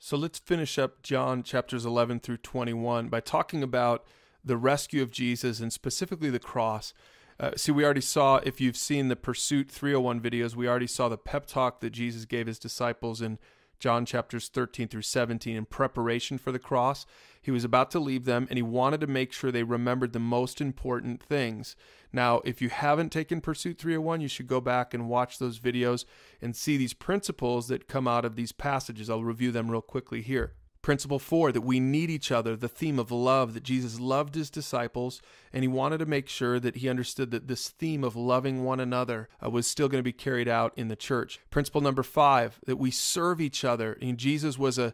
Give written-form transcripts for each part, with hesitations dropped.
So let's finish up John chapters 11 through 21 by talking about the rescue of Jesus and specifically the cross. See, we already saw, if you've seen the Pursuit 301 videos, we already saw the pep talk that Jesus gave his disciples in John chapters 13 through 17 in preparation for the cross. He was about to leave them, and he wanted to make sure they remembered the most important things. Now, if you haven't taken Pursuit 301, you should go back and watch those videos and see these principles that come out of these passages. I'll review them real quickly here. Principle 4, that we need each other, the theme of love, that Jesus loved his disciples, and he wanted to make sure that he understood that this theme of loving one another was still going to be carried out in the church. Principle number 5, that we serve each other. And Jesus was a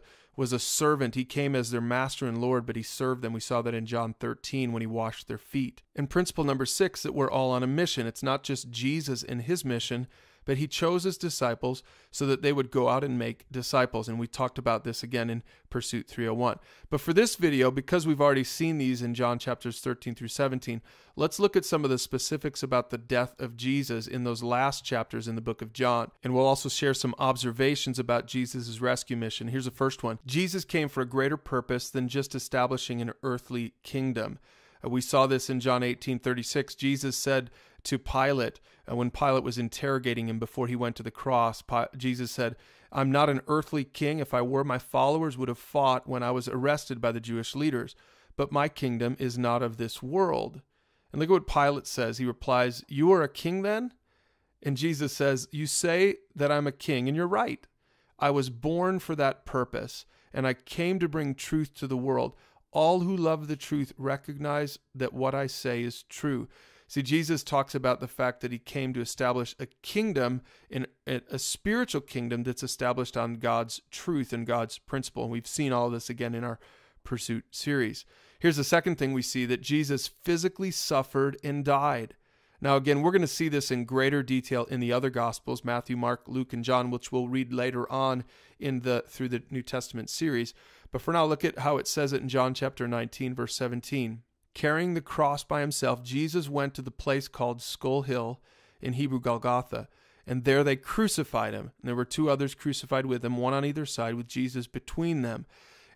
servant. He came as their master and Lord, but he served them. We saw that in John 13 when he washed their feet. And principle number 6, that we're all on a mission. It's not just Jesus and his mission, but he chose his disciples so that they would go out and make disciples. And we talked about this again in Pursuit 301. But for this video, because we've already seen these in John chapters 13 through 17, let's look at some of the specifics about the death of Jesus in those last chapters in the book of John. And we'll also share some observations about Jesus' rescue mission. Here's the first one. Jesus came for a greater purpose than just establishing an earthly kingdom. We saw this in John 18:36. Jesus said to Pilate, when Pilate was interrogating him before he went to the cross, Jesus said, "I'm not an earthly king. If I were, my followers would have fought when I was arrested by the Jewish leaders. But my kingdom is not of this world." And look at what Pilate says. He replies, "You are a king then?" And Jesus says, "You say that I'm a king, and you're right. I was born for that purpose, and I came to bring truth to the world. All who love the truth recognize that what I say is true." See, Jesus talks about the fact that he came to establish a kingdom, a spiritual kingdom that's established on God's truth and God's principle. And we've seen all of this again in our Pursuit series. Here's the second thing we see, that Jesus physically suffered and died. Now, again, we're going to see this in greater detail in the other Gospels, Matthew, Mark, Luke, and John, which we'll read later on through the New Testament series. But for now, look at how it says it in John chapter 19, verse 17. Carrying the cross by himself, Jesus went to the place called Skull Hill, in Hebrew Golgotha, and there they crucified him. And there were 2 others crucified with him, one on either side, with Jesus between them.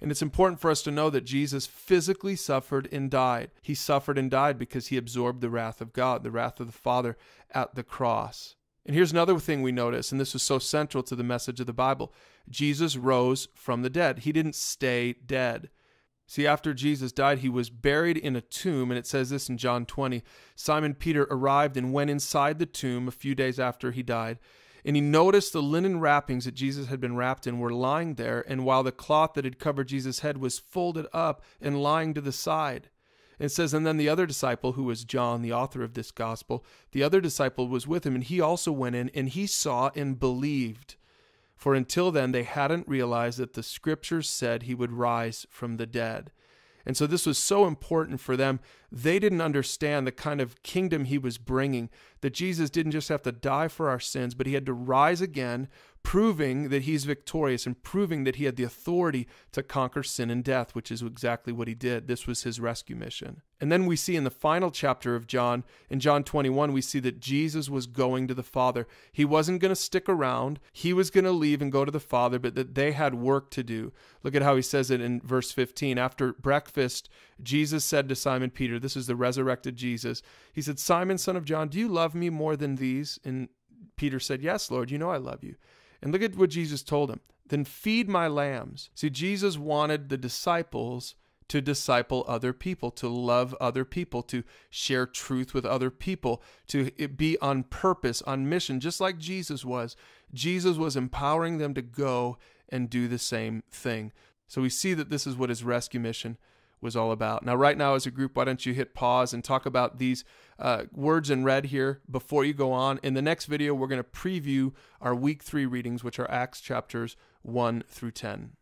And it's important for us to know that Jesus physically suffered and died. He suffered and died because he absorbed the wrath of God, the wrath of the Father at the cross. And here's another thing we notice, and this is so central to the message of the Bible. Jesus rose from the dead. He didn't stay dead. See, after Jesus died, he was buried in a tomb, and it says this in John 20. Simon Peter arrived and went inside the tomb a few days after he died, and he noticed the linen wrappings that Jesus had been wrapped in were lying there, and while the cloth that had covered Jesus' head was folded up and lying to the side. It says, and then the other disciple, who was John, the author of this gospel, the other disciple was with him, and he also went in, and he saw and believed. For until then, they hadn't realized that the scriptures said he would rise from the dead. And so this was so important for them. They didn't understand the kind of kingdom he was bringing, that Jesus didn't just have to die for our sins, but he had to rise again, proving that he's victorious and proving that he had the authority to conquer sin and death, which is exactly what he did. This was his rescue mission. And then we see in the final chapter of John, in John 21, we see that Jesus was going to the Father. He wasn't going to stick around. He was going to leave and go to the Father, but that they had work to do. Look at how he says it in verse 15. After breakfast, Jesus said to Simon Peter, this is the resurrected Jesus, he said, "Simon, son of John, do you love me more than these?" And Peter said, "Yes, Lord, you know I love you." And look at what Jesus told him. "Then feed my lambs." See, Jesus wanted the disciples to disciple other people, to love other people, to share truth with other people, to be on purpose, on mission, just like Jesus was. Jesus was empowering them to go and do the same thing. So we see that this is what his rescue mission was all about. Now, right now, as a group, why don't you hit pause and talk about these words in red here before you go on. In the next video, we're going to preview our week 3 readings, which are Acts chapters 1 through 10.